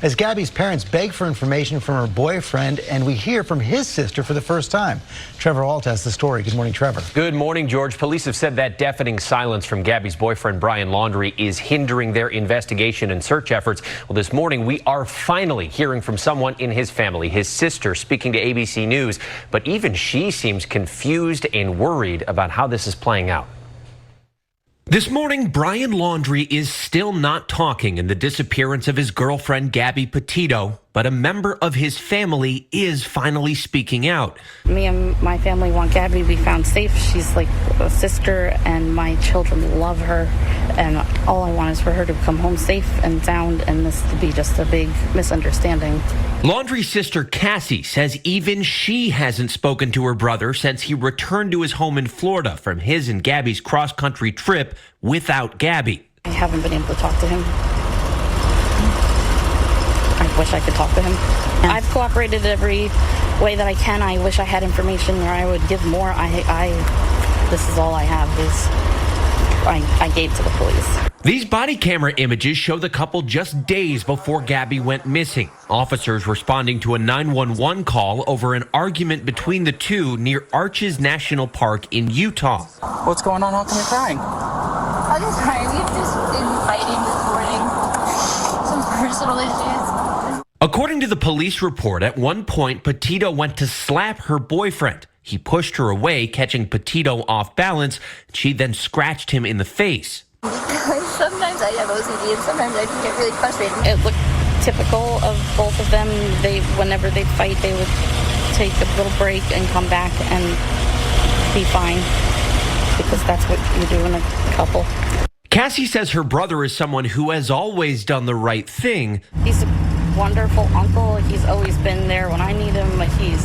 as Gabby's parents beg for information from her boyfriend, and we hear from his sister for the first time. Trevor Alt has the story. Good morning, Trevor. Good morning, George. Police have said that deafening silence from Gabby's boyfriend, Brianlaundries, is hindering their investigation and search efforts. Well, this morning, we are finally hearing from someone in his family, his sister, speaking to ABC News. But even she seems confused and worried about how this is playing out. This morning, Brianlaundries is still not talking in the disappearance of his girlfriend, Gabby Petito, but a member of his family is finally speaking out. Me and my family want Gabby to be found safe. She's like a sister, and my children love her, and all I want is for her to come home safe and sound, and this to be just a big misunderstanding. Laundrie's sister Cassie says even she hasn't spoken to her brother since he returned to his home in Florida from his and Gabby's cross-country trip without Gabby. I haven't been able to talk to him. I wish I could talk to him. I've cooperated every way that I can. I wish I had information where I would give more. This is all I have is I gave to the police. These body camera images show the couple just days before Gabby went missing. Officers responding to a 911 call over an argument between the two near Arches National Park in Utah. What's going on? How come you're crying? I'm sorry. We've just been fighting this morning. Some personal issues. According to the police report, at one point, Petito went to slap her boyfriend. He pushed her away, catching Petito off balance. She then scratched him in the face. Sometimes I have OCD and sometimes I just get really frustrated. It looked typical of both of them. Whenever they fight, they would take a little break and come back and be fine, because that's what you do in a couple. Cassie says her brother is someone who has always done the right thing. He's a wonderful uncle. He's always been there when I need him. He's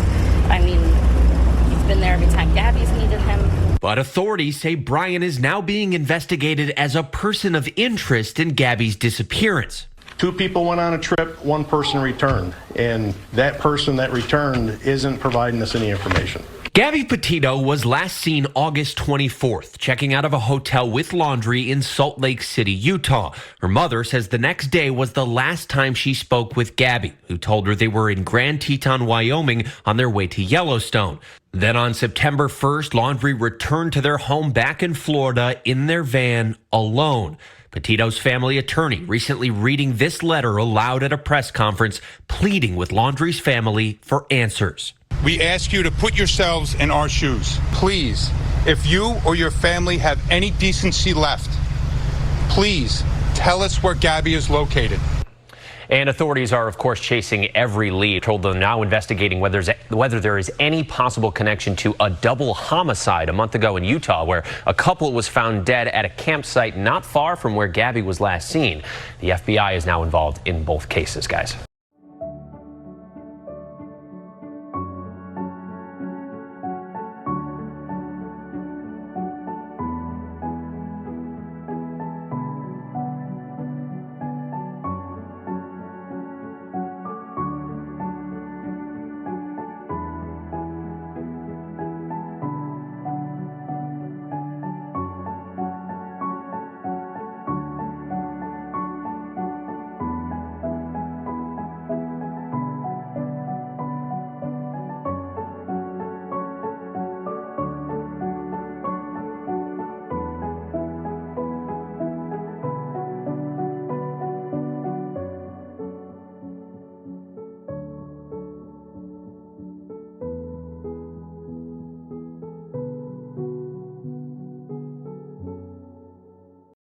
been there every time Gabby's needed him. But authorities say Brian is now being investigated as a person of interest in Gabby's disappearance. 2 people went on a trip, 1 person returned, and that person that returned isn't providing us any information. Gabby Petito was last seen August 24th, checking out of a hotel with Laundrie in Salt Lake City, Utah. Her mother says the next day was the last time she spoke with Gabby, who told her they were in Grand Teton, Wyoming, on their way to Yellowstone. Then on September 1st, Laundrie returned to their home back in Florida in their van alone. Petito's family attorney recently reading this letter aloud at a press conference, pleading with Laundrie's family for answers. We ask you to put yourselves in our shoes. Please, if you or your family have any decency left, please tell us where Gabby is located. And authorities are, of course, chasing every lead. Told they're now investigating whether there is any possible connection to a double homicide a month ago in Utah, where a couple was found dead at a campsite not far from where Gabby was last seen. The FBI is now involved in both cases, guys.